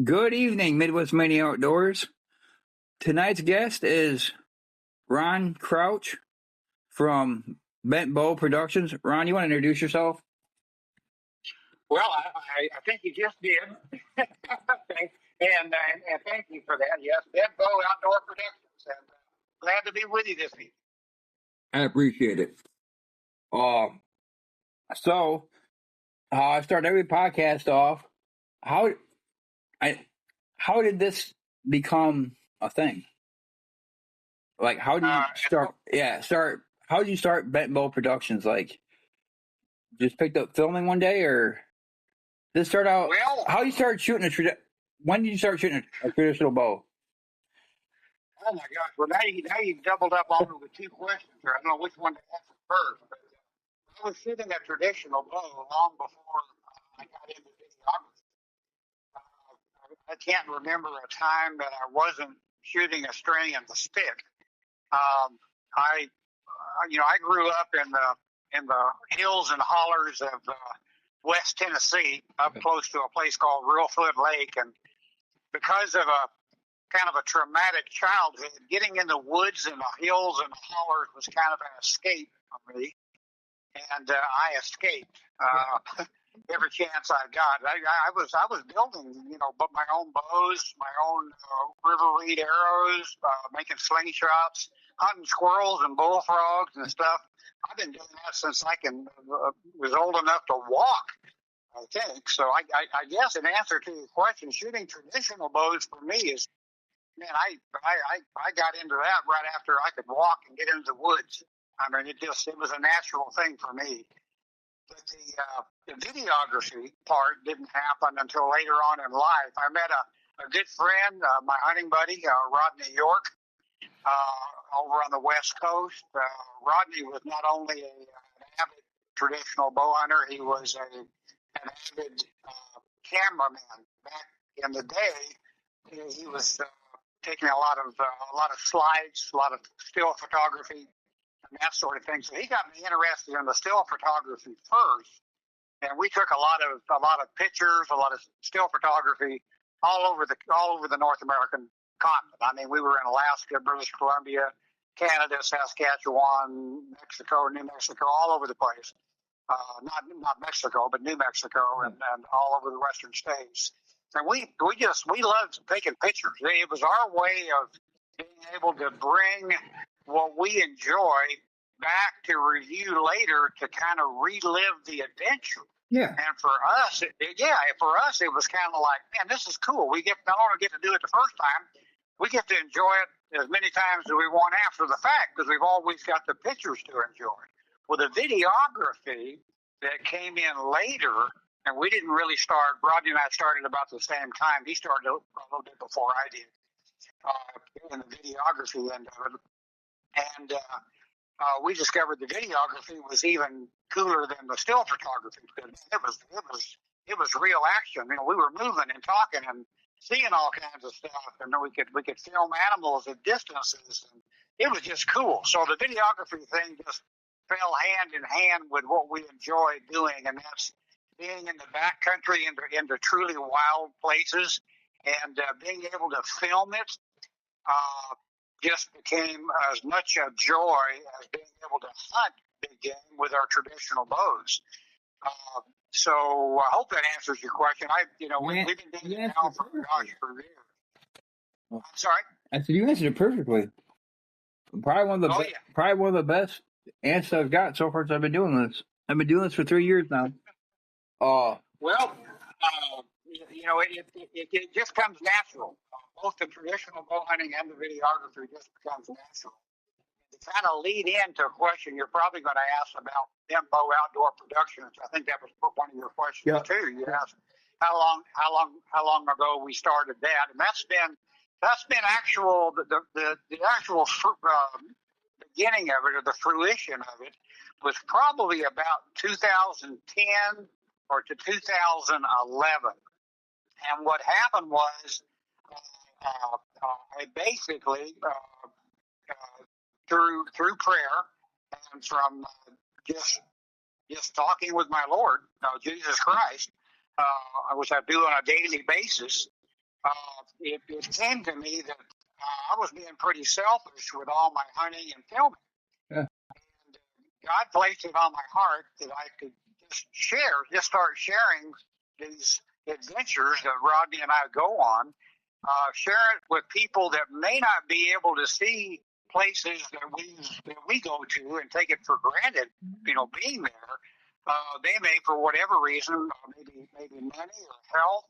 Good evening, Midwest Mania Outdoors. Tonight's guest is Ron Crouch from Bent Bow Productions. Ron, you want to introduce yourself? Well, I think you just did. and thank you for that. Yes, Bent Bow Outdoor Productions. And glad to be with you this evening. I appreciate it. So I start every podcast off. How did this become a thing? Like, how do you start? How did you start Bent Bow Productions? Like, just picked up filming one day, or this start out? Well, how you started shooting when did you start shooting a traditional bow? Oh my gosh! Well, now you doubled up on me with two questions here. I don't know which one to answer first. But I was shooting a traditional bow long before I got into videography. I can't remember a time that I wasn't shooting a string and the stick. I grew up in the hills and hollers of West Tennessee, up close to a place called Reelfoot Lake, and because of a kind of a traumatic childhood, getting in the woods and the hills and the hollers was kind of an escape for me, and I escaped every chance I got. I was building, but my own bows, my own river reed arrows, making slingshots, hunting squirrels and bullfrogs and stuff. I've been doing that since I was old enough to walk, I think. So I guess in answer to your question, shooting traditional bows for me is, man, I got into that right after I could walk and get into the woods. I mean, it was a natural thing for me. But the videography part didn't happen until later on in life. I met a good friend, my hunting buddy, Rodney York, over on the West Coast. Rodney was not only an avid traditional bow hunter, he was an avid cameraman. Back in the day, he was taking a lot of slides, a lot of still photography, and that sort of thing. So he got me interested in the still photography first, and we took a lot of pictures, a lot of still photography all over the North American continent. I mean, we were in Alaska, British Columbia, Canada, Saskatchewan, Mexico, New Mexico, all over the place. Not Mexico, but New Mexico, and all over the western states. And we loved taking pictures. It was our way of being able to bring what we enjoy back to review later to kind of relive the adventure. Yeah. And for us, it was kind of like, man, this is cool. We not only get to do it the first time, we get to enjoy it as many times as we want after the fact, because we've always got the pictures to enjoy. Well, the videography that came in later, and we didn't really start, Rodney and I started about the same time. He started a little bit before I did in the videography end of it. And we discovered the videography was even cooler than the still photography. It was real action. We were moving and talking and seeing all kinds of stuff, and then we could film animals at distances, and it was just cool. So the videography thing just fell hand in hand with what we enjoy doing, and that's being in the backcountry into truly wild places, and being able to film it just became as much a joy as being able to hunt big game with our traditional bows. So I hope that answers your question. We've been doing it now for years. I'm sorry? I said you answered it perfectly. Probably one of the best answers I've got so far since I've been doing this. I've been doing this for 3 years now. It just comes natural. Both the traditional bow hunting and the videography just becomes natural. To kind of lead into a question you're probably going to ask about Bent Bow Outdoor Productions. I think that was one of your questions too. You asked how long ago we started that, and that's been actual the actual beginning of it, or the fruition of it, was probably about 2010 or to 2011. And what happened was, I basically through prayer and from just talking with my Lord, Jesus Christ, which I do on a daily basis, it seemed to me that I was being pretty selfish with all my hunting and filming. Yeah. And God placed it on my heart that I could just start sharing these adventures that Rodney and I go on, share it with people that may not be able to see places that we go to and take it for granted, being there. They may, for whatever reason, maybe money or health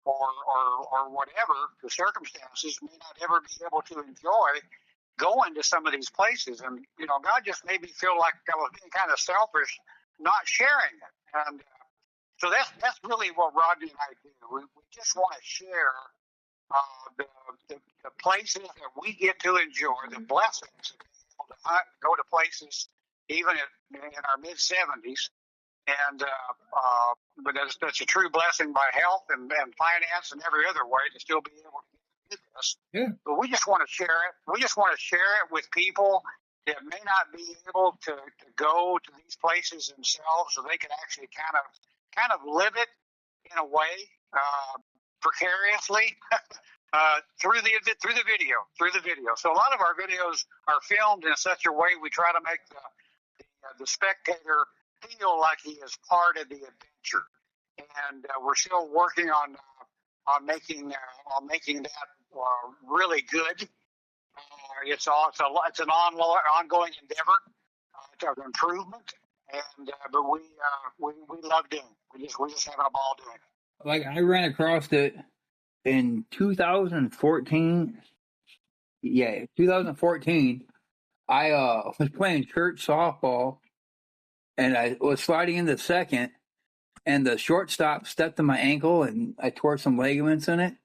or whatever the circumstances, may not ever be able to enjoy going to some of these places. And God just made me feel like I was being kind of selfish, not sharing it. And so that's really what Rodney and I do. We just want to share the places that we get to enjoy, the blessings of being able to hunt, go to places even in our mid 70s. And but that's a true blessing by health and finance and every other way to still be able to do this. Yeah. But we just want to share it. We just want to share it with people that may not be able to go to these places themselves, so they can actually kind of live it in a way precariously through the video. So a lot of our videos are filmed in such a way we try to make the spectator feel like he is part of the adventure, and we're still working on making that really good. It's an ongoing endeavor of improvement, and but we love doing it. We're just having a ball doing it. Like I ran across it in 2014. Yeah, 2014. I was playing church softball, and I was sliding into second, and the shortstop stepped on my ankle, and I tore some ligaments in it.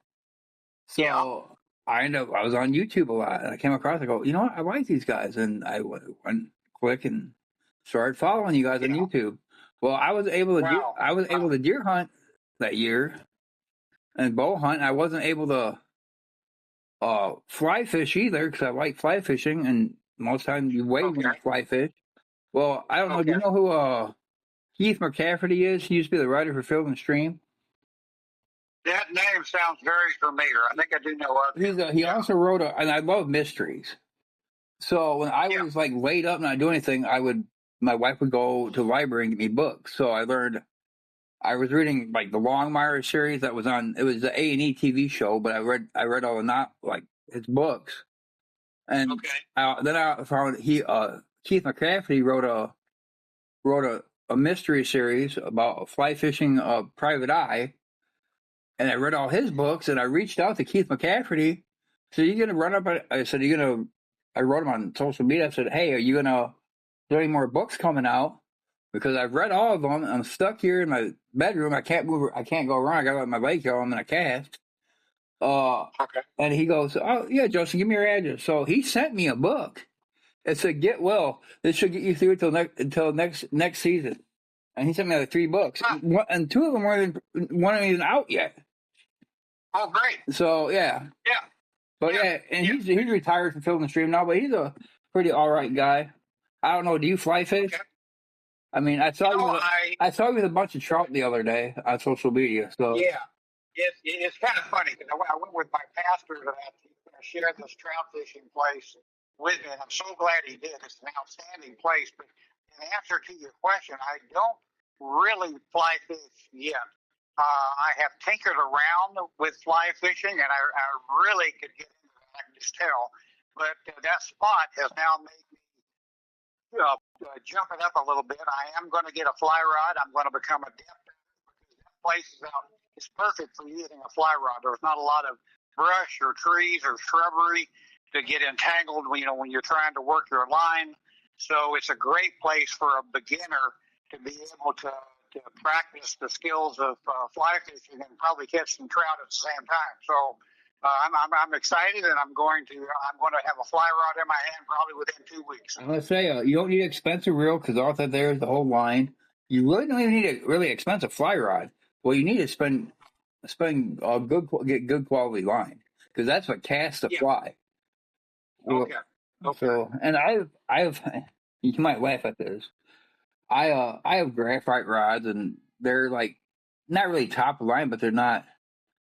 So I was on YouTube a lot, and I came across. I go, you know what? I like these guys, and I went quick and started following you guys on YouTube. Well, I was able to deer hunt that year and bow hunt. I wasn't able to fly fish either because I like fly fishing, and most times you wait when you fly fish. Well, I don't know. Do you know who Keith McCafferty is? He used to be the writer for Field and Stream. That name sounds very familiar. I think I do know of him. He also wrote and I love mysteries. So when I was like laid up and not doing anything, my wife would go to the library and get me books. So I was reading like the Longmire series that was on. It was the A&E TV show, but I read all his books, and then I found Keith McCafferty wrote a mystery series about fly fishing Private Eye, and I read all his books, and I reached out to Keith McCafferty. So you're gonna run up? I said, I wrote him on social media. I said, hey, are you gonna? There any more books coming out? Because I've read all of them. I'm stuck here in my bedroom. I can't move. I can't go around. I got to let my leg go. I'm in a cast. And he goes, oh yeah, Justin, give me your address. So he sent me a book. It said, get well. This should get you through until next season. And he sent me like 3 books, and 2 of them weren't even out yet. Oh, great! So yeah. But and he's retired from Field and Stream now, but he's a pretty all right guy. I don't know. Do you fly fish? Okay. I mean, I saw you with a bunch of trout the other day on social media. So it's kind of funny because I went with my pastor to share this trout fishing place with me, and I'm so glad he did. It's an outstanding place. But in answer to your question, I don't really fly fish yet. I have tinkered around with fly fishing, and I really could get into that. I can just tell. But that spot has now made me jump it up a little bit. I am going to get a fly rod. I'm going to become adept because that place is perfect for using a fly rod. There's not a lot of brush or trees or shrubbery to get entangled when you're trying to work your line. So it's a great place for a beginner to be able to practice the skills of fly fishing and probably catch some trout at the same time. So I'm excited, and I'm going to have a fly rod in my hand probably within 2 weeks. I'm gonna say you don't need an expensive reel because all that there is the whole line. You really don't even need a really expensive fly rod. What you need is get good quality line because that's what casts the fly. Okay. So, and I've you might laugh at this. I have graphite rods, and they're like not really top of line, but they're not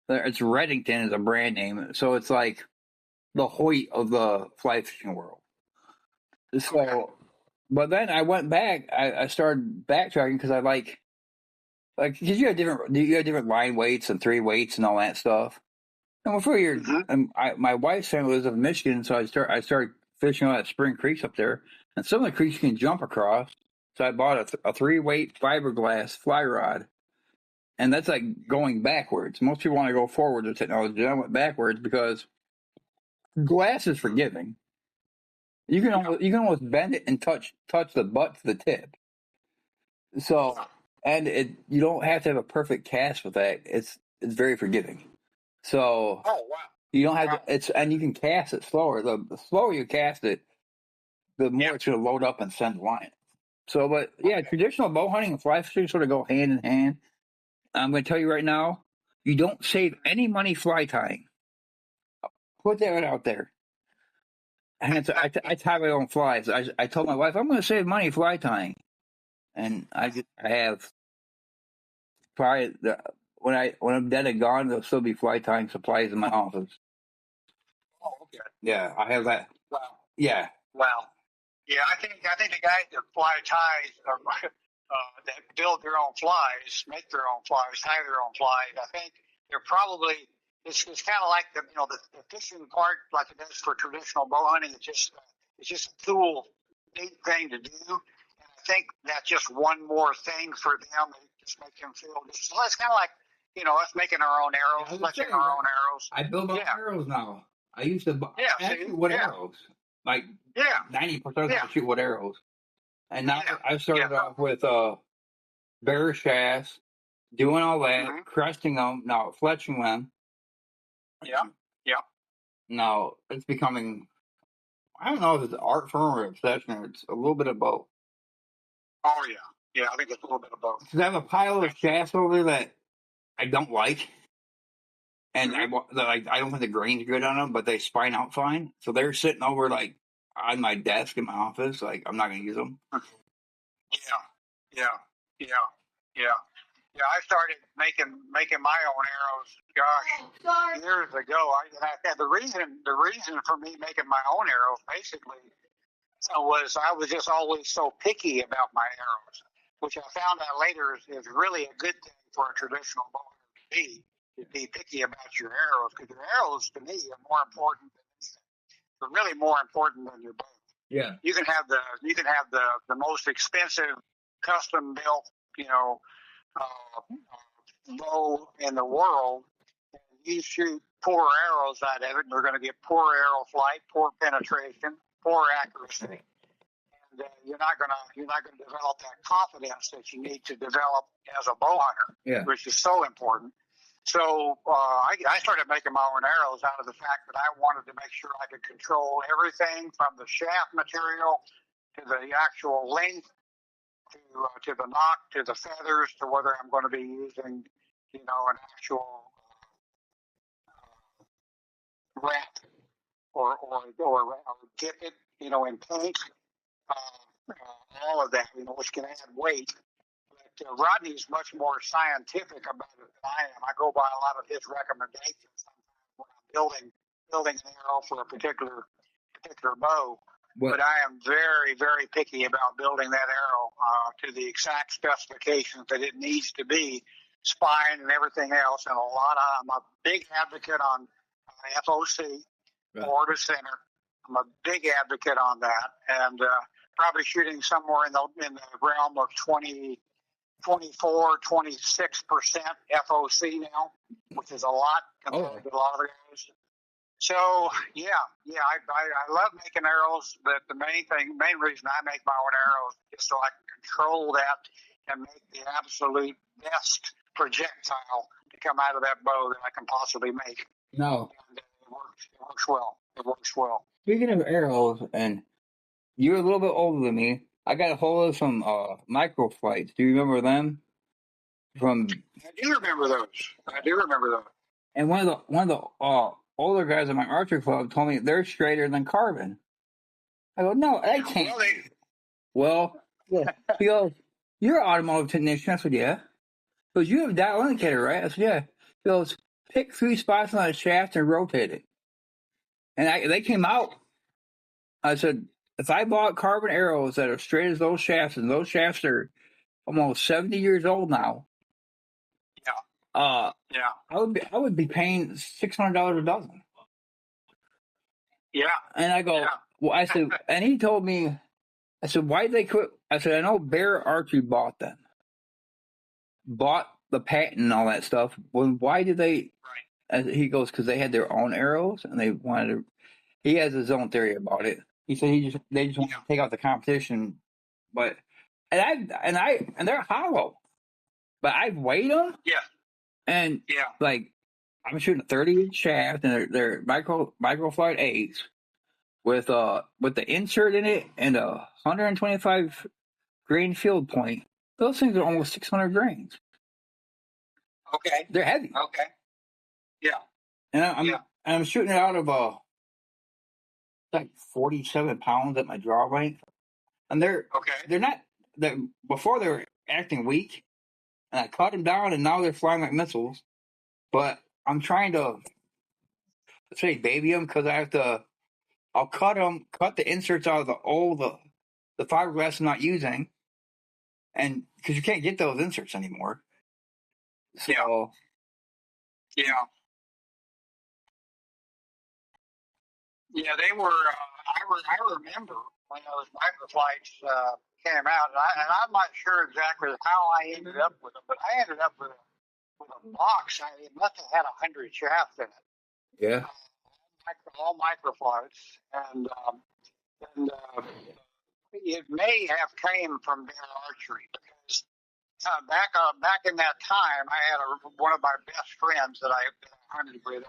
It's Reddington is a brand name, so it's like the Hoyt of the fly fishing world. So, Okay. but then I went back. I started backtracking because I like because you have different line weights and three weights and all that stuff. And before you're, Mm-hmm. my wife's family lives in Michigan, so I started fishing all that spring creeks up there, and some of the creeks you can jump across. So I bought a three weight fiberglass fly rod, and that's like going backwards. Most people want to go forward with technology. I went backwards because glass is forgiving. You can almost bend it and touch the butt to the tip. So and you don't have to have a perfect cast with that. It's very forgiving. So Oh wow. you don't have Wow. it's and you can cast it slower. The slower you cast it, the more Yeah. it's going to load up and send line. So, but yeah, Okay. traditional bow hunting and fly fishing sort of go hand in hand. I'm going to tell you right now, you don't save any money fly tying. Put that out there. And I tie my own flies. I told my wife I'm going to save money fly tying, and I have probably when I'm dead and gone, there'll still be fly tying supplies in my office. Oh, okay. Yeah, I have that. Wow. Yeah, Wow. Yeah, I think the guys that fly ties that build their own flies, make their own flies, tie their own flies. I think they're probably it's kind of like the fishing part, like it does for traditional bow hunting. It's just a cool, neat thing to do. And I think that's just one more thing for them. They just make them feel. So it's kind of like us making our own arrows, fletching our own arrows. I build my Yeah. arrows now. I used to Yeah. actually See. wood Yeah. arrows. Like Yeah. 90% Yeah. I shoot wood arrows. And now Yeah. I started Yeah. off with bear shafts, doing all that, Mm-hmm. cresting them, now fletching them. Yeah. Yeah. Now it's becoming, I don't know if it's an art form or obsession. It's a little bit of both. Oh yeah. Yeah. I think it's a little bit of both. Because I have a pile of shafts over there that I don't like. And Mm-hmm. I don't think the grain's good on them, but they spine out fine. So they're sitting over like on my desk in my office. Like I'm not going to use them. Yeah. Yeah. Yeah. Yeah. Yeah. I started making my own arrows. Gosh, years ago. The reason for me making my own arrows basically was I was just always so picky about my arrows, which I found out later is really a good thing for a traditional bow hunter to be picky about your arrows, because your arrows to me are more important than anything. They're really more important than your bow. Yeah. You can have the most expensive custom built bow in the world, and you shoot poor arrows out of it, and they're going to get poor arrow flight, poor penetration, poor accuracy, and you're not gonna develop that confidence that you need to develop as a bow hunter, Yeah. which is so important. So I started making my own arrows out of the fact that I wanted to make sure I could control everything from the shaft material to the actual length to the nock to the feathers to whether I'm going to be using an actual wrap or dip it in paint. All of that, which can add weight. But Rodney's much more scientific about it than I am. I go by a lot of his recommendations when I'm building an arrow for a particular bow. But I am very, very picky about building that arrow to the exact specifications that it needs to be, spine and everything else. And I'm a big advocate on FOC, forward to center. I'm a big advocate on that, and probably shooting somewhere in the realm of 24, 26% FOC now, which is a lot compared to a lot of the guys. So yeah, I love making arrows, but the main reason I make my own arrows is so I can control that and make the absolute best projectile to come out of that bow that I can possibly make. No. And it works well. It works well. Speaking of arrows, and you're a little bit older than me, I got a hold of some micro flights. Do you remember them? I do remember those. And one of the older guys in my archery club told me they're straighter than carbon. I go, no, I can't. Well, he goes, you're an automotive technician. I said, yeah. He goes, you have a dial indicator, right? I said, yeah. He goes, pick 3 spots on the shaft and rotate it. And they came out. I said, if I bought carbon arrows that are straight as those shafts, and those shafts are almost 70 years old now, Yeah. Yeah. I would be paying $600 a dozen. Yeah. And I go, Yeah. well, I said, and he told me, I said, why did they quit? I said, I know Bear Archery bought them, bought the patent and all that stuff. Well, why did they? Right. And he goes, because they had their own arrows and they wanted to. He has his own theory about it. He said they just want to take out the competition, but and they're hollow, but I've weighed them. Yeah. And yeah, like I'm shooting a 30-inch shaft, and they're microflight 8s with the insert in it and a 125 grain field point. Those things are almost 600 grains. Okay. They're heavy. Okay. Yeah. And I'm shooting it out of like 47 pounds at my draw length, and they're not before they were acting weak, and I cut them down, and now they're flying like missiles. But I'm trying to say baby them because I'll cut the inserts out of the fiberglass I'm not using, and because you can't get those inserts anymore. So yeah. Yeah, they were. I remember when those microflights came out, and I'm not sure exactly how I ended up with them, but I ended up with a box. It must have had 100 shafts in it. Yeah. All microflights, and it may have came from Bear Archery because back in that time, I had one of my best friends that I hunted with.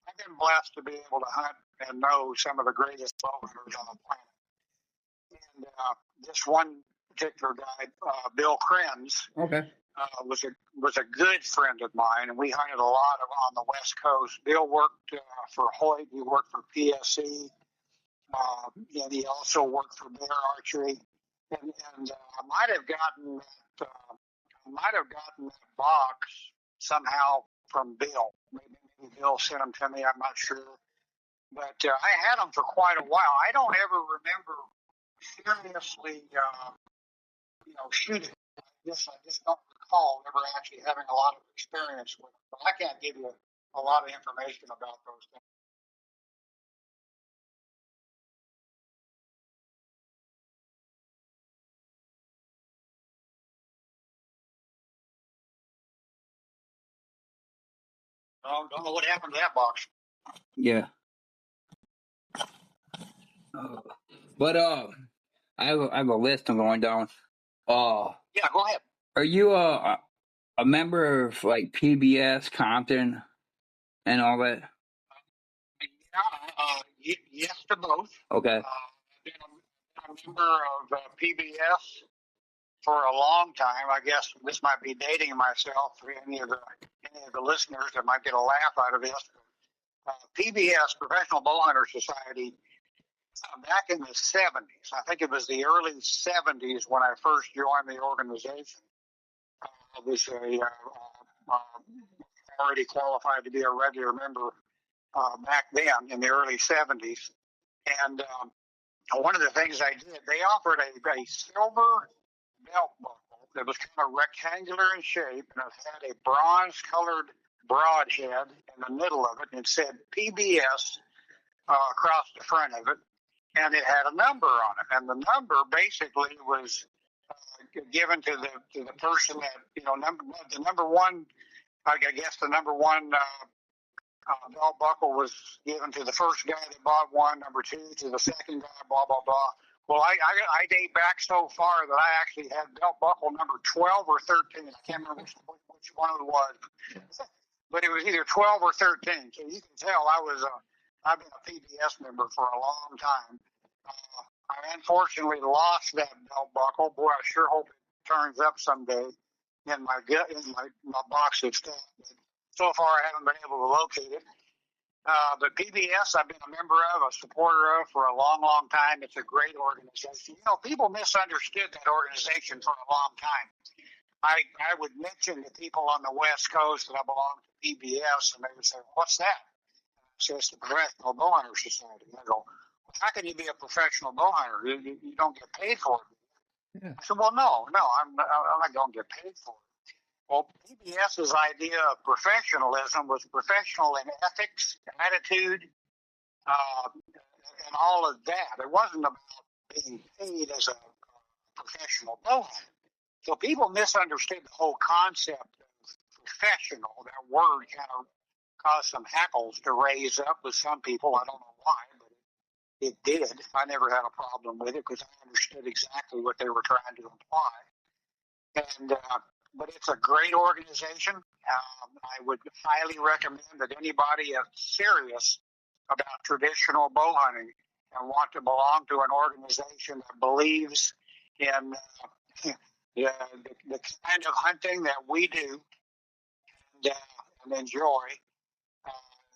I've been blessed to be able to hunt and know some of the greatest bow hunters on the planet. And this one particular guy, Bill Krenz, was a good friend of mine, and we hunted a lot on the West Coast. Bill worked for Hoyt. He worked for PSE, and he also worked for Bear Archery. And I might have gotten that box somehow from Bill. Maybe Bill sent them to me. I'm not sure, but I had them for quite a while. I don't ever remember seriously, shooting. I just don't recall ever actually having a lot of experience with them. But I can't give you a lot of information about those things. I don't know what happened to that box. Yeah. But I have a list I'm going down. Yeah, go ahead. Are you a member of like PBS, Compton, and all that? Yes to both. Okay. I've been a member of PBS for a long time. I guess this might be dating myself for any of the listeners that might get a laugh out of this. PBS, Professional Bowhunter Society, back in the 70s. I think it was the early 70s when I first joined the organization. I was already qualified to be a regular member back then in the early 70s. And one of the things I did, they offered a silver belt buckle that was kind of rectangular in shape, and it had a bronze-colored broadhead in the middle of it, and it said PBS across the front of it, and it had a number on it, and the number basically was given to the person that the number one. I guess the number one belt buckle was given to the first guy that bought one. Number two to the second guy. Blah blah blah. Well, I date back so far that I actually had belt buckle number 12 or 13. I can't remember which one it was, but it was either 12 or 13. So you can tell I've been a PBS member for a long time. I unfortunately lost that belt buckle. Boy, I sure hope it turns up someday in my box of stuff. But so far, I haven't been able to locate it. But PBS, I've been a member of, a supporter of for a long, long time. It's a great organization. People misunderstood that organization for a long time. I would mention to people on the West Coast that I belong to PBS, and they would say, "What's that?" I say, "It's the Professional Bowhunter Society." And I go, "Well, how can you be a professional bowhunter? You don't get paid for it." Yeah. I said, "Well, no, I'm not going to get paid for it." Well, PBS's idea of professionalism was professional in ethics, attitude, and all of that. It wasn't about being paid as a professional bowhunter. So people misunderstood the whole concept of professional. That word kind of caused some hackles to raise up with some people. I don't know why, but it did. I never had a problem with it because I understood exactly what they were trying to imply. And but it's a great organization. I would highly recommend that anybody serious about traditional bow hunting and want to belong to an organization that believes in the kind of hunting that we do and enjoy,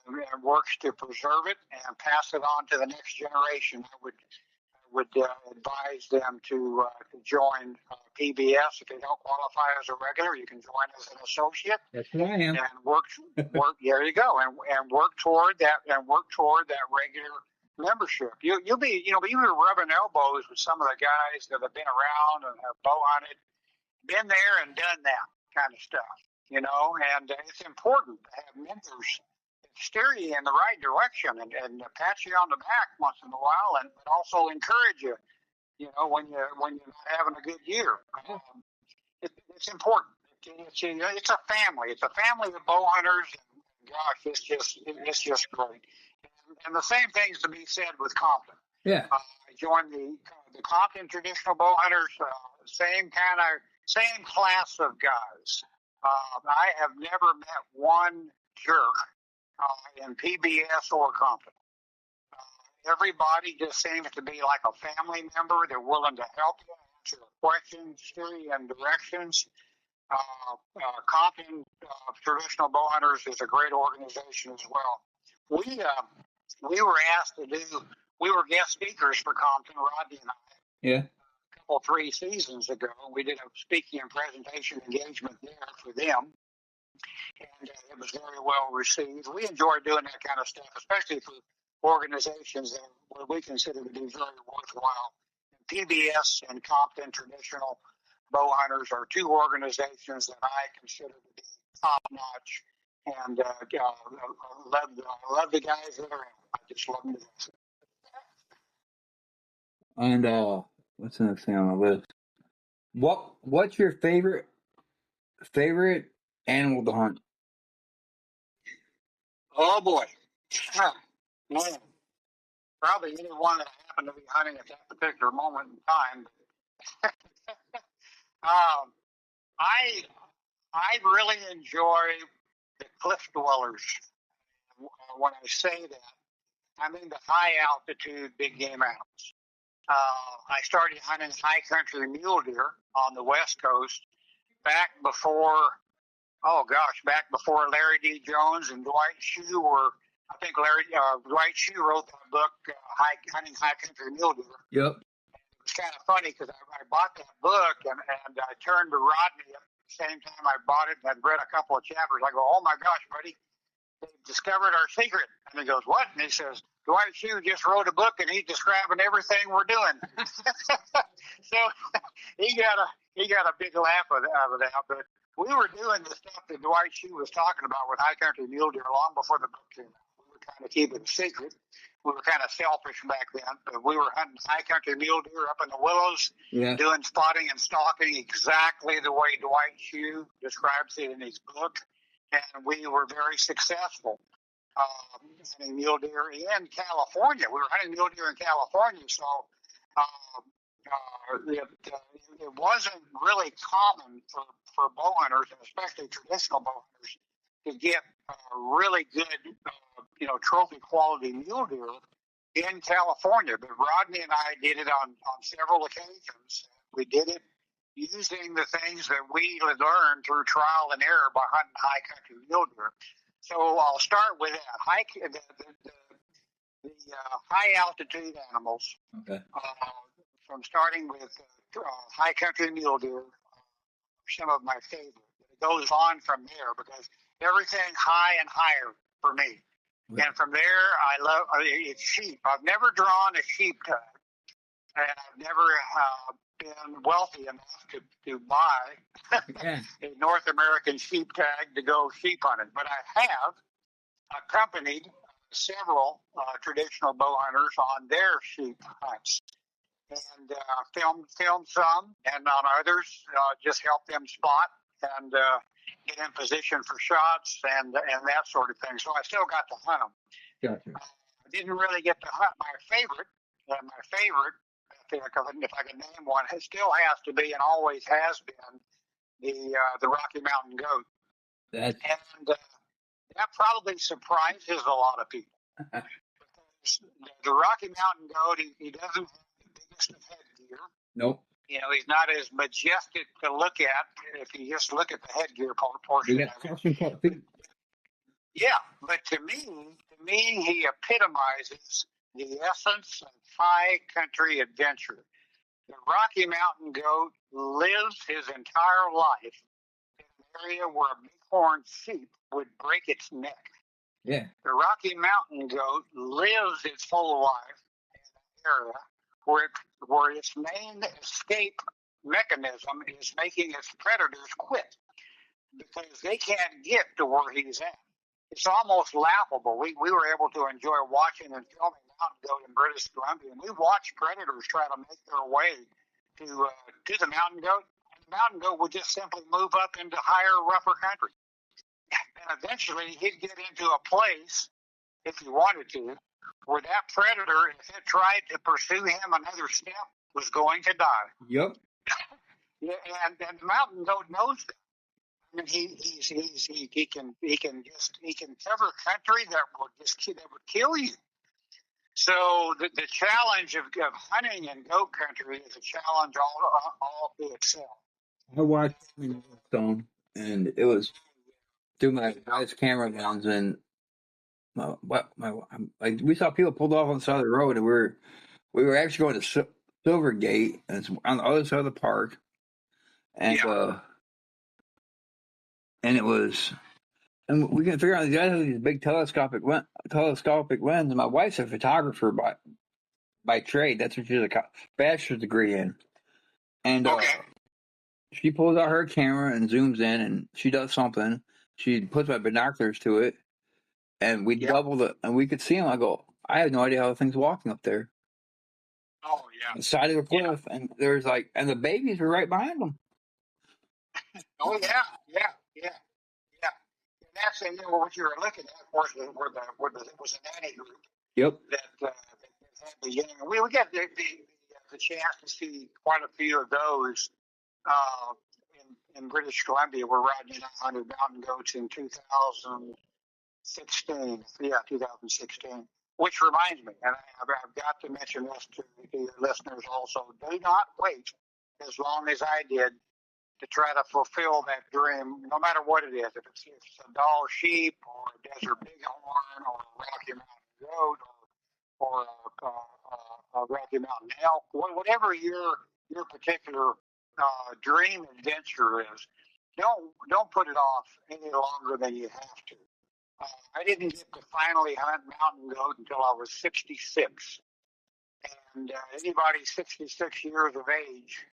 and works to preserve it and pass it on to the next generation. I would advise them to join PBS. If they don't qualify as a regular, you can join as an associate. That's what I am. And work. There you go, and work toward that regular membership. You'll be rubbing elbows with some of the guys that have been around and have bow hunted, been there and done that kind of stuff. And it's important to have mentors steer you in the right direction and pat you on the back once in a while, but also encourage you. When you're not having a good year, it's important. It's a family. It's a family of bow hunters. And gosh, it's just great. And the same things to be said with Compton. Yeah. I joined the Compton Traditional Bow Hunters. Same class of guys. I have never met one jerk in PBS or Compton. Everybody just seems to be like a family member. They're willing to help you, answer questions, steer you in directions. Compton Traditional Bow Hunters is a great organization as well. We were asked to we were guest speakers for Compton, Rodney and I. Yeah. A couple, 3 seasons ago. We did a speaking and presentation engagement there for them. And it was very well received. We enjoy doing that kind of stuff, especially for organizations that we consider to be very worthwhile. PBS and Compton Traditional Bow Hunters are 2 organizations that I consider to be top notch, and I love the guys that are in. I just love them. And what's the next thing on the list? What's your favorite animal to hunt? Oh boy, man! Probably anyone that I happen to be hunting at that particular moment in time. I really enjoy the cliff dwellers. When I say that, I mean the high altitude big game animals. I started hunting high country mule deer on the West Coast back before Larry D. Jones and Dwight Shue were. I think Dwight Shue wrote that book, Hunting High Country Mule Deer. Yep. It was kind of funny because I bought that book and I turned to Rodney at the same time I bought it and I'd read a couple of chapters. I go, "Oh my gosh, buddy, they discovered our secret." And he goes, "What?" And he says, "Dwight Shue just wrote a book and he's describing everything we're doing." So he got a big laugh out of that. But we were doing the stuff that Dwight Shue was talking about with high country mule deer long before the book came out. We were trying to keep it a secret. We were kind of selfish back then, but we were hunting high country mule deer up in the willows, doing spotting and stalking exactly the way Dwight Shue describes it in his book, and we were very successful hunting mule deer in California. We were hunting mule deer in California, so it wasn't really common for bow hunters, and especially traditional bow hunters, to get really good, trophy quality mule deer in California. But Rodney and I did it on several occasions. We did it using the things that we learned through trial and error by hunting high country mule deer. So I'll start with that. The high altitude animals. Okay. From starting with high country mule deer, some of my favorite. It goes on from there because everything high and higher for me. Okay. And from there, I love it's sheep. I've never drawn a sheep tag, and I've never been wealthy enough to buy a North American sheep tag to go sheep hunting. But I have accompanied several traditional bow hunters on their sheep hunts, and filmed some, and on others just help them spot and get in position for shots and that sort of thing. So I still got to hunt them. Gotcha. I didn't really get to hunt my favorite. If I can name one, it still has to be and always has been the Rocky Mountain goat. And that probably surprises a lot of people. Because the Rocky Mountain goat, he doesn't have the biggest of headgear. Nope. You know, he's not as majestic to look at if you just look at the headgear portion of it. Yeah, but to me, he epitomizes the essence of high country adventure. The Rocky Mountain goat lives his entire life in an area where a bighorn sheep would break its neck. Yeah. The Rocky Mountain goat lives its whole life in an area where its main escape mechanism is making its predators quit because they can't get to where he's at. It's almost laughable. We were able to enjoy watching and filming mountain goat in British Columbia, and we watched predators try to make their way to the mountain goat. And the mountain goat would just simply move up into higher, rougher country. And eventually he'd get into a place, if he wanted to, where that predator, if it tried to pursue him another step, was going to die. Yep. Yeah, and the mountain goat knows that. I mean, he can cover country that would kill you. So the challenge of hunting in goat country is a challenge all to itself. I watched Stone, and it was through my guy's camera lens, and we saw people pulled off on the side of the road, and we were actually going to Silvergate, and it's on the other side of the park, and and it was, and we can figure out these guys have these big telescopic lens, and my wife's a photographer by trade. That's what she's a bachelor's degree in, and she pulls out her camera and zooms in, and she does something. She puts my binoculars to it, and we doubled it, and we could see him. I go, I have no idea how the thing's walking up there. Oh yeah, the side of the cliff, and there's and the babies were right behind them. Oh yeah. And that's what you were looking at, of course, where it was a nanny group. Yep. That had the young. We got the chance to see quite a few of those in British Columbia. We're riding 100 mountain goats in 2016. Yeah, 2016. Which reminds me, and I've got to mention this to your listeners also. Do not wait as long as I did to try to fulfill that dream, no matter what it is. If it's a Dall sheep or a desert bighorn or a Rocky Mountain goat or a Rocky Mountain elk, whatever your particular dream adventure is, don't put it off any longer than you have to. I didn't get to finally hunt mountain goat until I was 66. And anybody 66 years of age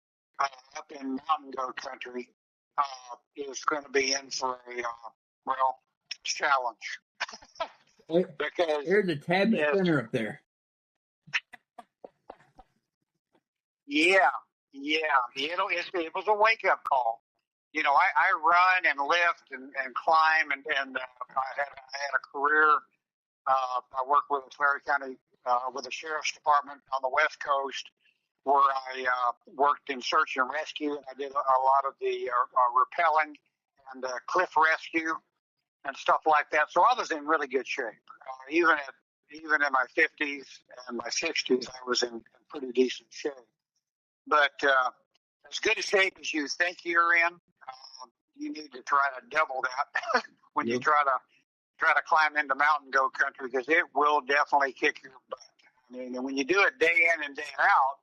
up in mountain goat country is going to be in for a, challenge. Because there's a tab center up there. Yeah. It was a wake-up call. You know, I run and lift and climb, and I had a career. I worked with Tulare County with the Sheriff's Department on the West Coast, where I worked in search and rescue, and I did a lot of the rappelling and cliff rescue and stuff like that. So I was in really good shape. Even in my 50s and my 60s, I was in pretty decent shape. But as good a shape as you think you're in, you need to try to double that when you try to climb into mountain goat country, because it will definitely kick your butt. I mean, and when you do it day in and day out,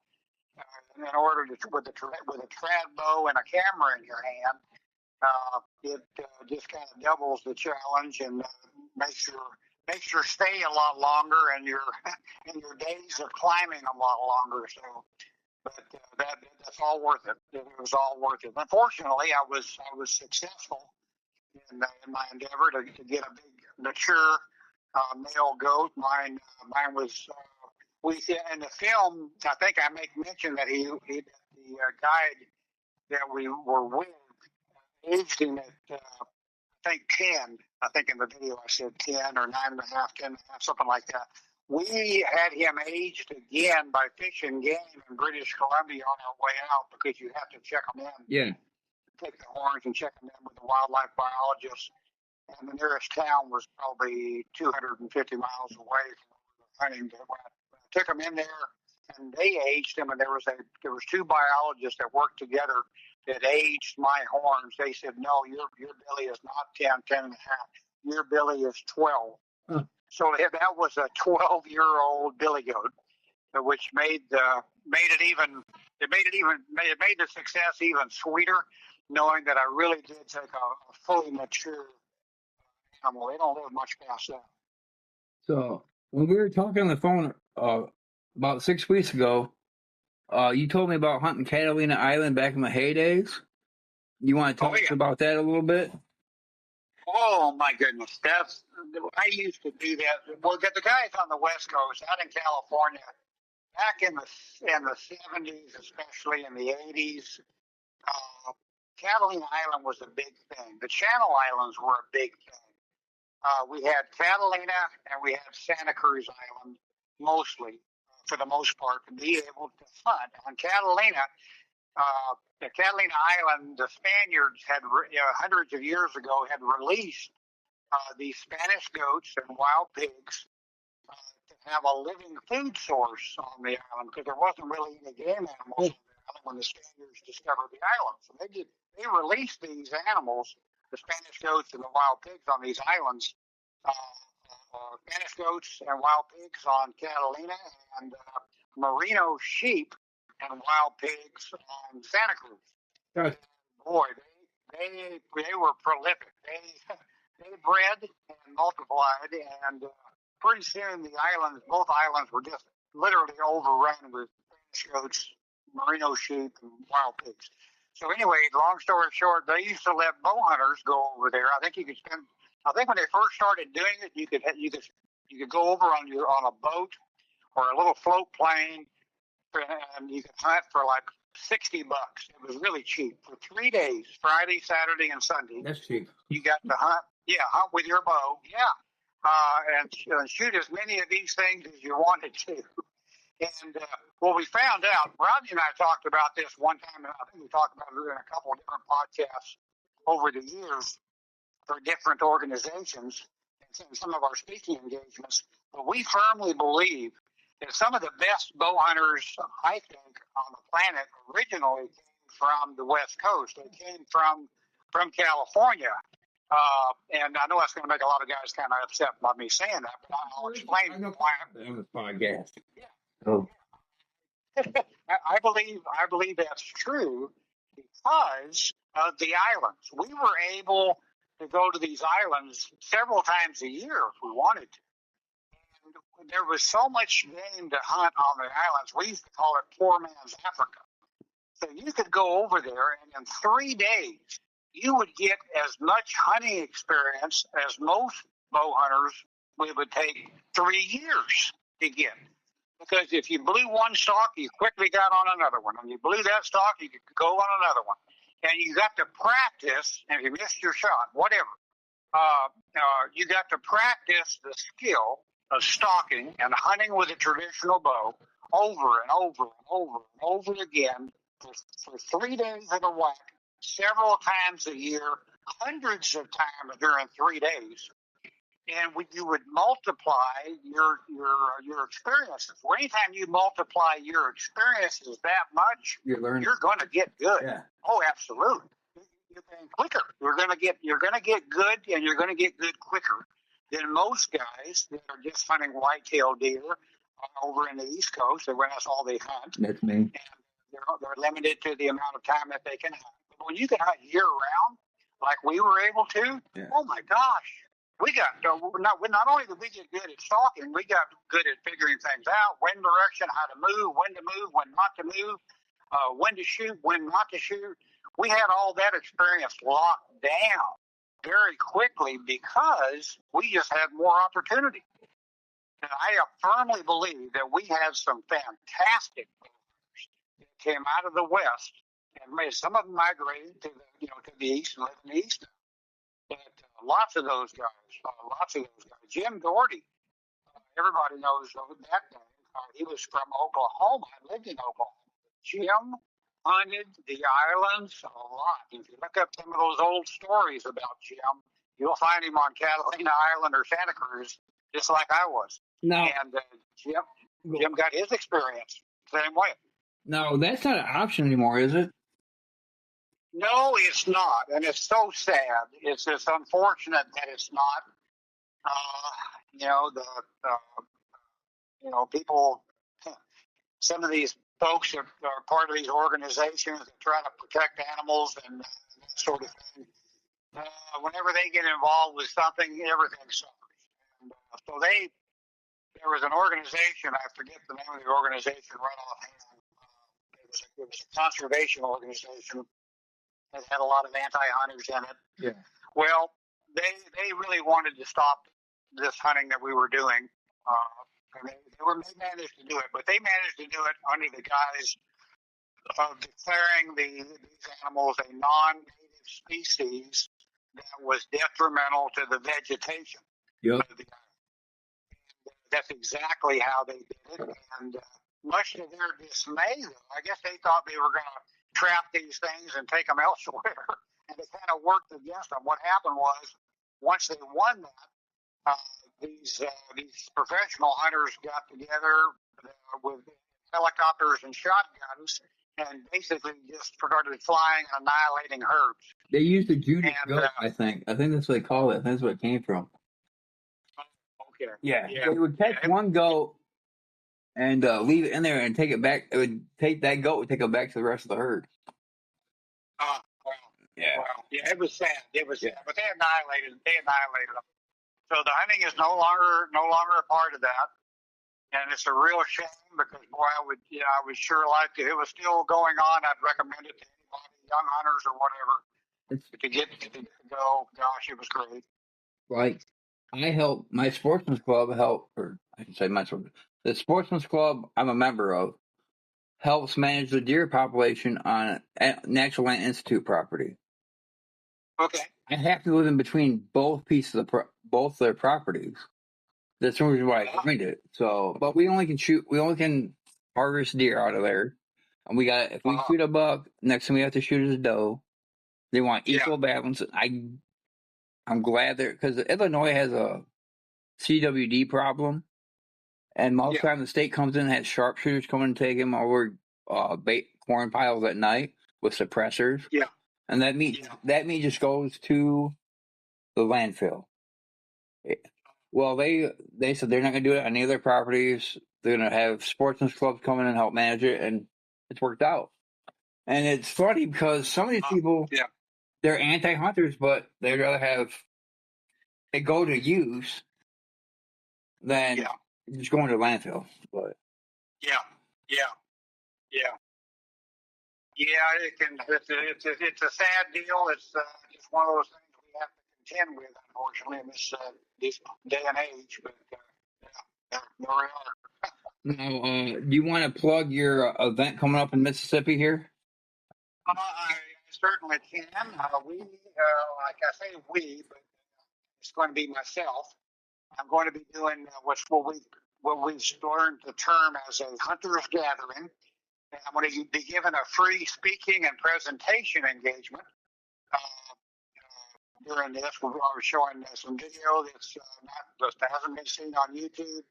in order to with a trad bow and a camera in your hand, it just kind of doubles the challenge and makes your stay a lot longer and your days of climbing a lot longer. So, but that's all worth it. It was all worth it. Unfortunately, I was successful in my endeavor to get a big mature male goat. Mine was. We in the film, I think I make mention that the guide that we were with aged him at I think 10. I think in the video I said 10 or 9.5, 10.5, something like that. We had him aged again by Fish and Game in British Columbia on our way out because you have to check them in. Yeah. Take the horns and check them in with the wildlife biologist. And the nearest town was probably 250 miles away from hunting. When I took them in there and they aged them, and there was two biologists that worked together that aged my horns. They said, no, your belly is not 10 and a half. Your belly is 12. Huh. So that was a 12-year-old billy goat, which made the success even sweeter, knowing that I really did take a fully mature animal. They don't live much past that. So when we were talking on the phone about 6 weeks ago, you told me about hunting Catalina Island back in the heydays. You want to talk about that a little bit? Oh my goodness, I used to do that. Well, the guys on the West Coast, out in California, back in the 70s, especially in the 80s, Catalina Island was a big thing. The Channel Islands were a big thing. We had Catalina and we had Santa Cruz Island, mostly, for the most part, to be able to hunt. On Catalina, the Catalina Island, the Spaniards had, hundreds of years ago, had released these Spanish goats and wild pigs to have a living food source on the island because there wasn't really any game animals on the island when the Spaniards discovered the island. So they released these animals, the Spanish goats and the wild pigs on these islands, Spanish goats and wild pigs on Catalina, and merino sheep and wild pigs on Santa Cruz. Right. Boy, they were prolific. They bred and multiplied, and pretty soon both islands were just literally overrun with Spanish goats, merino sheep, and wild pigs. So anyway, long story short, they used to let bow hunters go over there. I think when they first started doing it, you could go over on a boat or a little float plane, and you could hunt for like $60. It was really cheap for 3 days, Friday, Saturday, and Sunday. That's cheap. You got to hunt with your bow, and shoot as many of these things as you wanted to. And we found out, Rodney and I talked about this one time, and I think we talked about it in a couple of different podcasts over the years for different organizations and some of our speaking engagements. But we firmly believe that some of the best bow hunters, I think, on the planet originally came from the West Coast. They came from California. And I know that's going to make a lot of guys kind of upset by me saying that, but I'll explain why. On the podcast. Yeah. Oh. I believe that's true because of the islands. We were able to go to these islands several times a year if we wanted to. And there was so much game to hunt on the islands. We used to call it poor man's Africa. So you could go over there, and in 3 days, you would get as much hunting experience as most bow hunters would take 3 years to get. Because if you blew one stalk, you quickly got on another one. When you blew that stalk, you could go on another one. And you got to practice, and if you missed your shot, whatever, you got to practice the skill of stalking and hunting with a traditional bow over and over and over and over again for 3 days in a whack, several times a year, hundreds of times during 3 days. And you would multiply your experiences. Well, anytime you multiply your experiences that much, you're going to get good. Yeah. Oh, absolutely. You're getting quicker. You're going to get good, and you're going to get good quicker than most guys that are just hunting whitetail deer over in the East Coast. That's all they hunt. That's me. they're limited to the amount of time that they can hunt. But when you can hunt year round, like we were able to, oh my gosh, we got not only did we get good at stalking, we got good at figuring things out: wind direction, how to move, when to move, when not to move, when to shoot, when not to shoot. We had all that experience locked down very quickly because we just had more opportunity. And I firmly believe that we had some fantastic players that came out of the West, and some of them migrated to the East and live in the East. But lots of those guys. Jim Doherty, everybody knows that name. He was from Oklahoma. I lived in Oklahoma. Jim hunted the islands a lot. If you look up some of those old stories about Jim, you'll find him on Catalina Island or Santa Cruz, just like I was. No. And Jim got his experience same way. No, that's not an option anymore, is it? No, it's not, and it's so sad. It's just unfortunate that it's not. People. Some of these folks are part of these organizations that try to protect animals and that sort of thing. Whenever they get involved with something, everything suffers. And so there was an organization. I forget the name of the organization right offhand. It was a conservation organization. It had a lot of anti-hunters in it. Yeah. Well, they really wanted to stop this hunting that we were doing. And they managed to do it, but they managed to do it under the guise of declaring these animals a non-native species that was detrimental to the vegetation of the island. That's exactly how they did it. And much to their dismay, though, I guess they thought they were going to trap these things and take them elsewhere, and it kind of worked against them. What happened was, once they won that, these professional hunters got together with helicopters and shotguns and basically just started flying and annihilating herds. They used the Judas goat, I think. I think that's what they call it. I think that's where it came from. Okay. Yeah. They would catch one goat and leave it in there and take it back. It would take that goat would take it back to the rest of the herd. Wow. Yeah. Wow. Yeah, it was sad. Sad. But they annihilated them. So the hunting is no longer a part of that. And it's a real shame because, boy, I would sure like to. If it was still going on, I'd recommend it to anybody, young hunters or whatever, to get to go. Gosh, it was great. Like, I help my sportsman's club the sportsman's club I'm a member of helps manage the deer population on Natural Land Institute property. Okay. I have to live in between both pieces of both their properties. That's the reason why I joined it. So, but we only can harvest deer out of there. And if we shoot a buck, next thing we have to shoot is a doe. They want equal balance. I'm glad because Illinois has a CWD problem. And most of the time the state comes in and has sharpshooters come and take them over corn piles at night with suppressors. Yeah. And that meat just goes to the landfill. Well, they said they're not going to do it on any of their properties. They're going to have sportsmen's clubs come in and help manage it, and it's worked out. And it's funny because some of these people, they're anti-hunters, but they'd rather have it go to use than just going to landfill. But it's a sad deal. It's just one of those things we have to contend with, unfortunately, in this day and age. But there we are. Now, do you want to plug your event coming up in Mississippi here? I certainly can. Like I say, but it's going to be myself. I'm going to be doing what we've learned to term as a hunter's gathering. And I'm going to be given a free speaking and presentation engagement during this. We're showing some video that hasn't been seen on YouTube.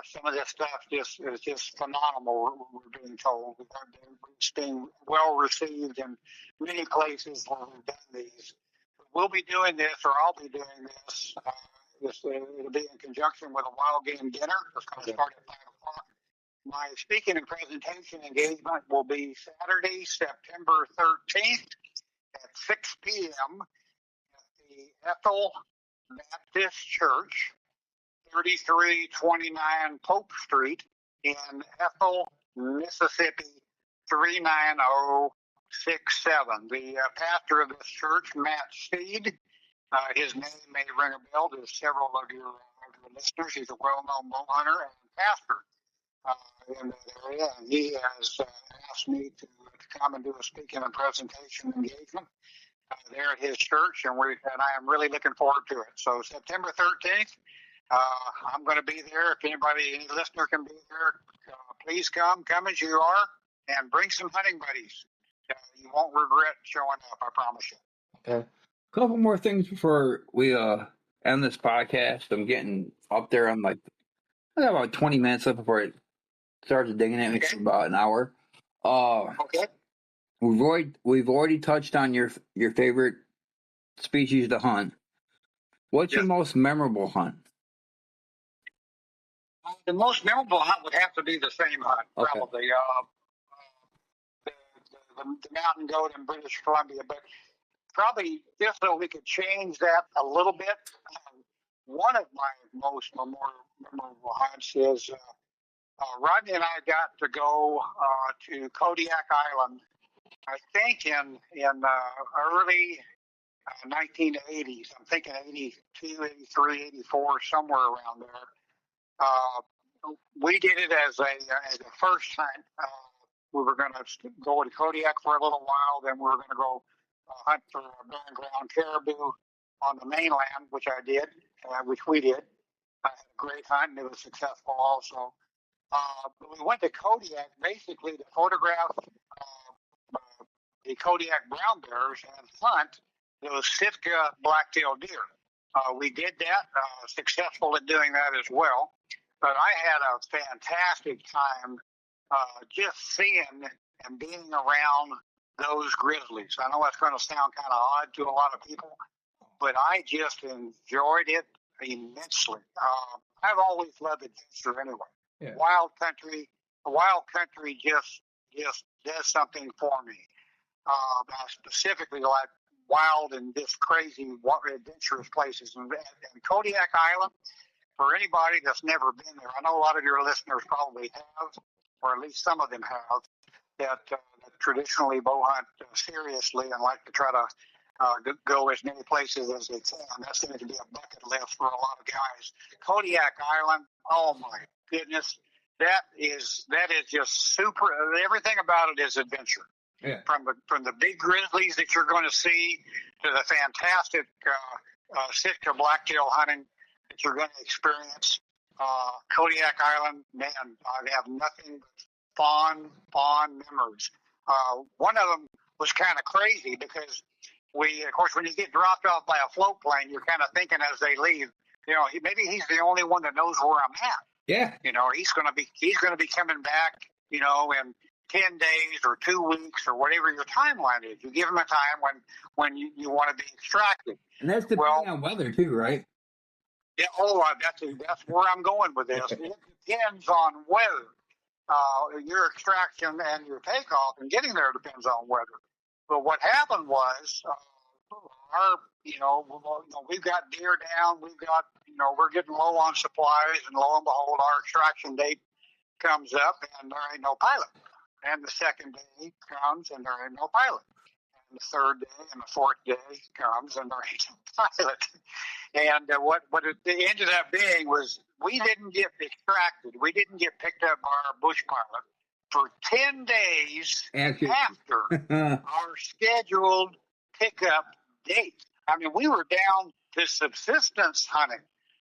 Some of this stuff is just phenomenal. We're being told it's being well received in many places where we've done these. We'll be doing this, or I'll be doing this. It'll be in conjunction with a wild game dinner. It's going to start at 5 o'clock. My speaking and presentation engagement will be Saturday, September 13th at 6 p.m. at the Ethel Baptist Church, 3329 Pope Street in Ethel, Mississippi, 39067. The pastor of this church, Matt Steed, his name may ring a bell to several of your listeners. He's a well-known bow hunter and pastor in that area, and he has asked me to come and do a speaking and presentation engagement there at his church, and I am really looking forward to it. So September 13th, I'm going to be there. If any listener can be there, please come as you are, and bring some hunting buddies. You won't regret showing up, I promise you. Okay. A couple more things before we end this podcast. I'm getting up there. I got about 20 minutes left before it starts digging at me for about an hour. Okay. We've already touched on your favorite species to hunt. What's your most memorable hunt? The most memorable hunt would have to be the same hunt, probably. The mountain goat in British Columbia, but probably just so we could change that a little bit. One of my most memorable hunts is Rodney and I got to go to Kodiak Island, I think in early 1980s. I'm thinking 82, 83, 84, somewhere around there. We did it as a first hunt. We were going to go to Kodiak for a little while, then we were going to go hunt for barren ground caribou on the mainland, which I did, which we did. I had a great hunt, and it was successful also. We went to Kodiak basically to photograph the Kodiak brown bears and hunt those Sitka black-tailed deer. We did that, successful at doing that as well. But I had a fantastic time just seeing and being around those grizzlies. I know that's going to sound kind of odd to a lot of people, but I just enjoyed it immensely. I've always loved adventure anyway. Yeah. Wild country just does something for me. I specifically like wild and just crazy adventurous places. And Kodiak Island, for anybody that's never been there, I know a lot of your listeners probably have, or at least some of them have, that traditionally bow hunt seriously and like to try to go as many places as they can. That seems to be a bucket list for a lot of guys. Kodiak Island, oh my goodness, that is just super. Everything about it is adventure. Yeah. From the big grizzlies that you're going to see to the fantastic Sitka blacktail hunting that you're going to experience. Kodiak Island, man, I have nothing but fond memories. One of them was kind of crazy because of course, when you get dropped off by a float plane, you're kind of thinking as they leave, maybe he's the only one that knows where I'm at. Yeah. He's going to be coming back, in 10 days or 2 weeks or whatever your timeline is. You give him a time when you want to be extracted. And that's depending on weather too, right? Yeah. That's where I'm going with this. It depends on weather. Your extraction and your takeoff and getting there depends on weather. But what happened was, we've got deer down. We've got, we're getting low on supplies, and lo and behold, our extraction date comes up, and there ain't no pilot. And the second day comes, and there ain't no pilot. And the third day and the fourth day comes, and there ain't no pilot. And what it ended up being was we didn't get extracted. We didn't get picked up by our bush pilot for 10 days after our scheduled pickup date. I mean, we were down to subsistence hunting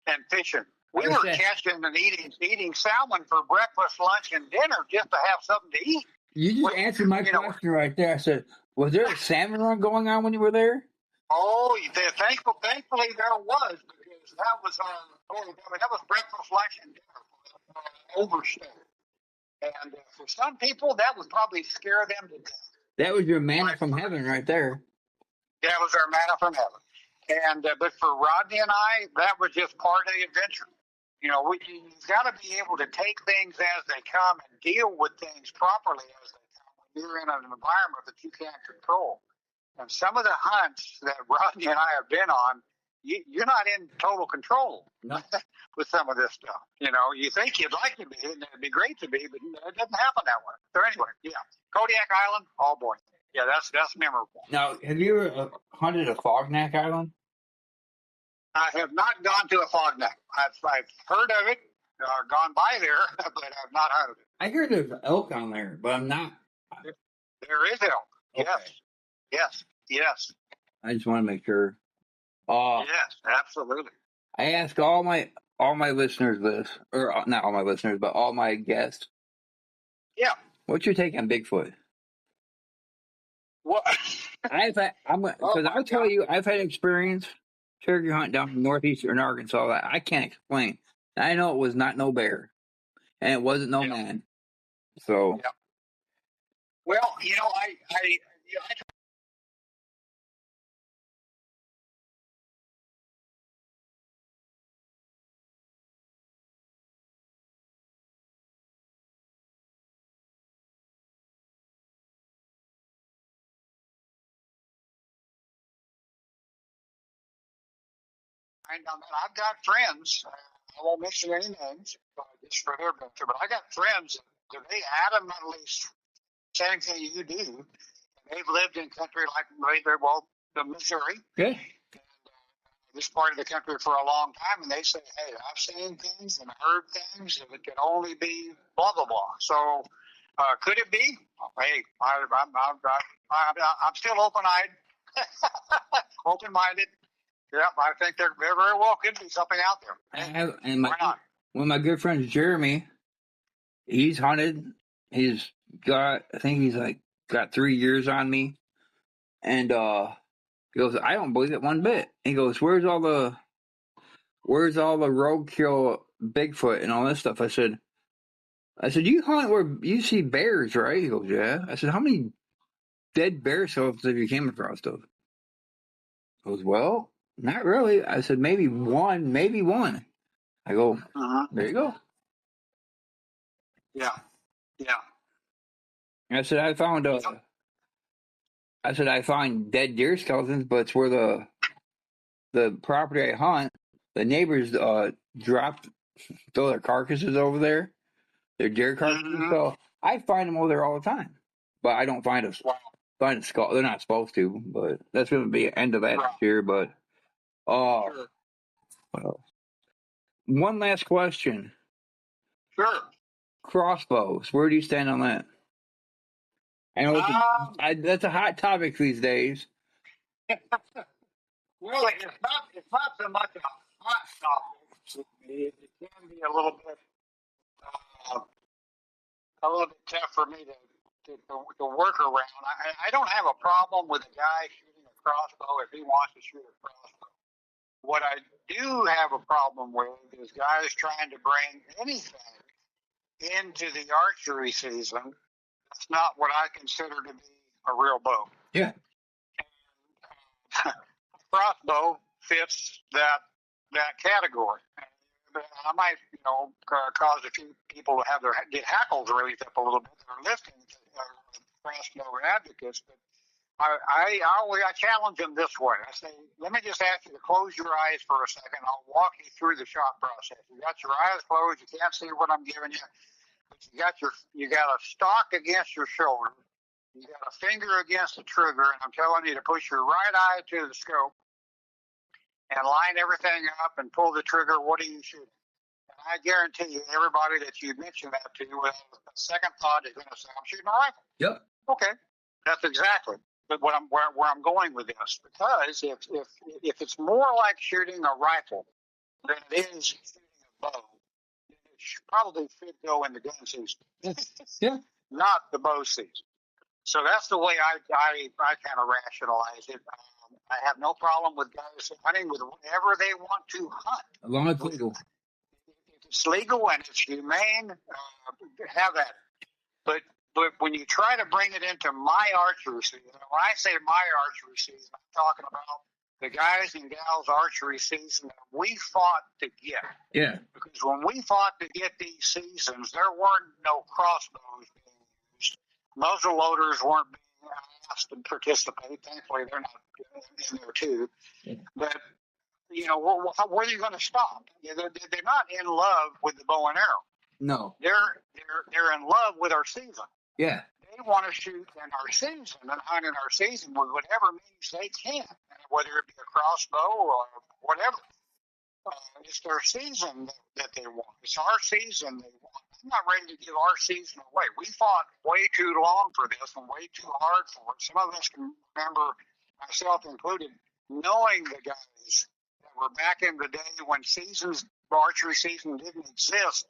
and fishing. We were catching and eating salmon for breakfast, lunch, and dinner just to have something to eat. You just answered my question right there. I said, was there a salmon run going on when you were there? Oh, thankfully there was, because that was that was breakfast, lunch, and dinner overstay. And for some people, that would probably scare them to death. That was your manna from heaven right there. That was our manna from heaven. And but for Rodney and I, that was just part of the adventure. You've got to be able to take things as they come and deal with things properly as they come when you're in an environment that you can't control. And some of the hunts that Rodney and I have been on, you're not in total control with some of this stuff. You think you'd like to be, and it'd be great to be, but it doesn't happen that way. So anyway, yeah, Kodiak Island, oh boy, yeah, that's memorable. Now, have you ever hunted a Fognac Island? I have not gone to a Fognac. I've heard of it, gone by there, but I've not hunted it. I hear there's elk on there, but I'm not. There is elk. Okay. Yes. I just want to make sure. Yes, absolutely. I ask all my listeners this, or not all my listeners, but all my guests. Yeah. What's your take on Bigfoot? What? I'll tell you, I've had experience turkey hunt down in northeastern Arkansas that I can't explain. I know it was not no bear, and it wasn't no man. So. Yeah. Well, I I've got friends. I won't mention any names, just for their benefit. But I got friends that they adamantly same thing you do. And they've lived in country like the Missouri. Okay. And this part of the country for a long time, and they say, "Hey, I've seen things and heard things, and it can only be blah blah blah." So, could it be? Hey, I'm still open-eyed, open-minded. Yeah, I think there very well could be something out there. Why not? One of my good friends, Jeremy, he's hunted. He's got, I think he's got 3 years on me. And he goes, I don't believe it one bit. He goes, where's all the roadkill Bigfoot and all this stuff? I said, you hunt where you see bears, right? He goes, yeah. I said, how many dead bear skulls have you came across those? He goes, well, not really. I said, maybe one. I go, there you go. Yeah. I said, I find dead deer skeletons, but it's where the property I hunt, the neighbors throw their carcasses over there, their deer carcasses. So I find them over there all the time, but I don't find a skull. They're not supposed to, but that's going to be the end of that year. But well, one last question. Sure. Crossbows. Where do you stand on that? I know that's a hot topic these days. Well, it's not so much a hot topic. It can be a little bit tough for me to work around. I don't have a problem with a guy shooting a crossbow if he wants to shoot a crossbow. What I do have a problem with is guys trying to bring anything into the archery season. That's not what I consider to be a real bow. Yeah. Crossbow fits that category. I might, cause a few people to get hackles raised up a little bit that are listening to crossbow advocates, but I challenge them this way. I say, let me just ask you to close your eyes for a second. I'll walk you through the shot process. You got your eyes closed. You can't see what I'm giving you. But you got a stock against your shoulder. You got a finger against the trigger, and I'm telling you to push your right eye to the scope and line everything up and pull the trigger. What are you shooting? And I guarantee you, everybody that you mention that to, with a second thought, is going to say, I'm shooting a rifle. Yep. Okay, that's exactly. But where I'm going with this, because if it's more like shooting a rifle than it is shooting a bow, it probably should go in the gun season. Yeah. Not the bow season. So that's the way I kind of rationalize it. I have no problem with guys hunting with whatever they want to hunt. As long as it's legal. If it's legal and it's humane, have at it. But when you try to bring it into my archery season, when I say my archery season, I'm talking about the guys and gals archery season that we fought to get. Yeah. Because when we fought to get these seasons, there weren't no crossbows being used. Muzzle loaders weren't being asked to participate. Thankfully, they're not in there too. But where are you going to stop? They're not in love with the bow and arrow. No. They're in love with our season. Yeah. They want to shoot in our season and hunt in our season with whatever means they can, whether it be a crossbow or whatever. It's their season that they want. It's our season they want. I'm not ready to give our season away. We fought way too long for this and way too hard for it. Some of us can remember, myself included, knowing the guys that were back in the day when archery season didn't exist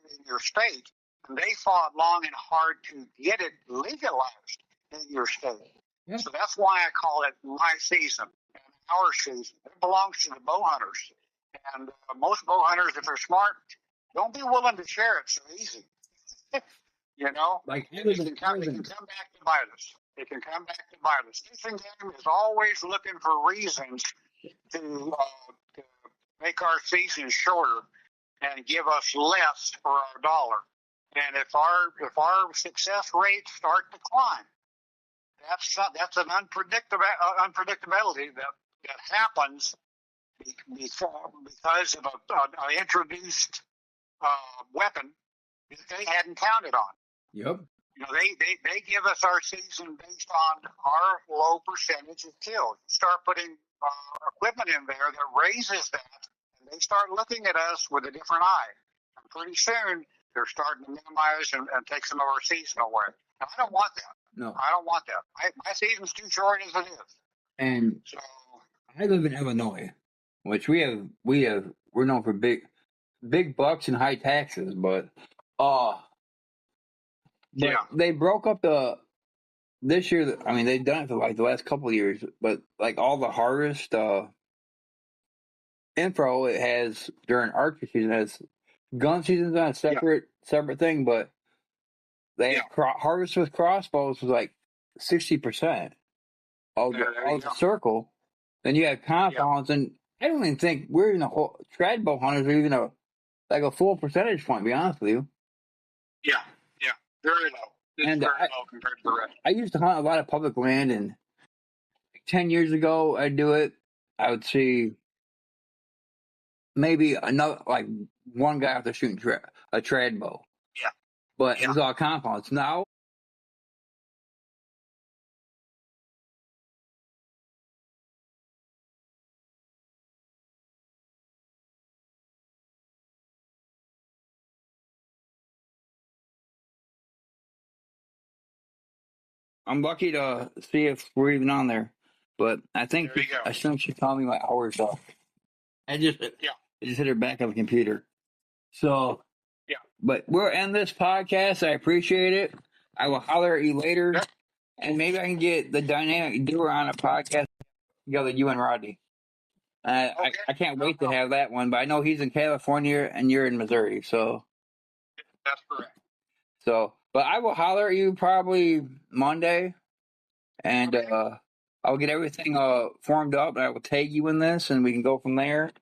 in your state, and they fought long and hard to get it legalized in your state. Yeah. So that's why I call it my season and our season. It belongs to the bow hunters. And most bow hunters, if they're smart, don't be willing to share it so easy. Like it can come back to bite us. It can come back to bite us. Fishing game is always looking for reasons to make our season shorter and give us less for our dollar. And if our success rates start to climb, that's an unpredictability that happens because of an introduced weapon that they hadn't counted on. Yep. They give us our season based on our low percentage of kills. You start putting equipment in there that raises that, and they start looking at us with a different eye. And pretty soon, they're starting to minimize and take some of our season away. And I don't want that. No. I don't want that. My season's too short as it is. And so I live in Illinois, which we're known for big bucks and high taxes, but they broke up this year. I mean, they've done it for like the last couple of years, but like all the harvest info it has during archery season has gun season's on a separate thing, but they harvest with crossbows was like 60% of the circle. Then you have compounds, and I don't even think we're in the whole trad bow hunters are even a full percentage point. To be honest with you. Yeah, very low. Very low compared to the rest. I used to hunt a lot of public land, and 10 years ago I'd do it. I would see maybe another one guy out there shooting a trad bow. Yeah, but it was all compounds. Now I'm lucky to see if we're even on there, but I think she told me my hours up. I just hit her back on the computer. So but we'll end this podcast. I appreciate it. I will holler at you later, and maybe I can get the dynamic duo on a podcast together, you and Rodney. I can't wait to have that one, but I know he's in California and you're in Missouri, so that's correct. So, but I will holler at you probably Monday, and I'll get everything formed up, and I will tag you in this, and we can go from there.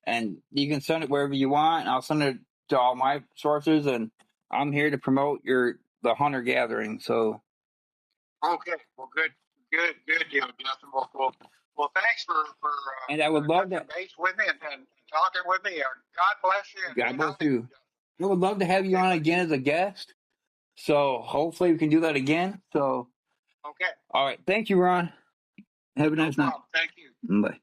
And you can send it wherever you want. And I'll send it to all my sources, and I'm here to promote the hunter gathering. So, okay, well, good deal, Justin. Well, thanks for and I would love to base with me and talking with me. God bless you. God bless you. I would love to have you on again as a guest. So hopefully we can do that again. So, okay. All right. Thank you, Ron. Have a nice night. Thank you. Bye.